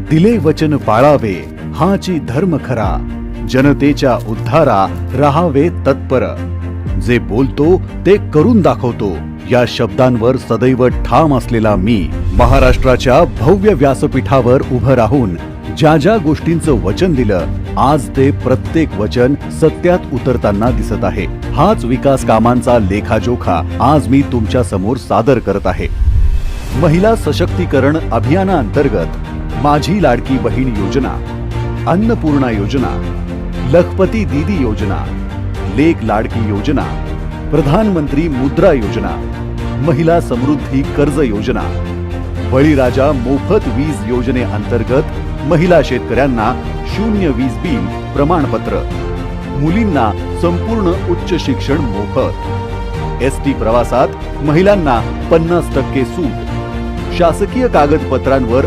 दिले वचन पाळावे हाची धर्म खरा, जनतेच्या उद्धारा राहावे तत्पर, जे बोलतो ते करून दाखवतो या शब्दांवर सदैव ठाम असलेला मी महाराष्ट्राच्या भव्य व्यासपीठावर उभं राहून ज्या ज्या गोष्टींचं वचन दिलं, आज ते प्रत्येक वचन सत्यात उतरताना दिसत आहे। हाच विकास कामांचा लेखाजोखा आज मी तुमच्या समोर सादर करत आहे। महिला सशक्तीकरण अभियानाअंतर्गत माझी लाडकी बहीण योजना, अन्नपूर्णा योजना, लखपती दीदी योजना, लेक लाडकी योजना, प्रधानमंत्री मुद्रा योजना, महिला समृद्धी कर्ज योजना, बळीराजा मोफत वीज योजने अंतर्गत महिला शेतकऱ्यांना 0 वीज बिल प्रमाणपत्र, मुलींना संपूर्ण उच्च शिक्षण मोफत, एसटी प्रवासात महिलांना 50% सूट, शासकीय कागदपत्रांवर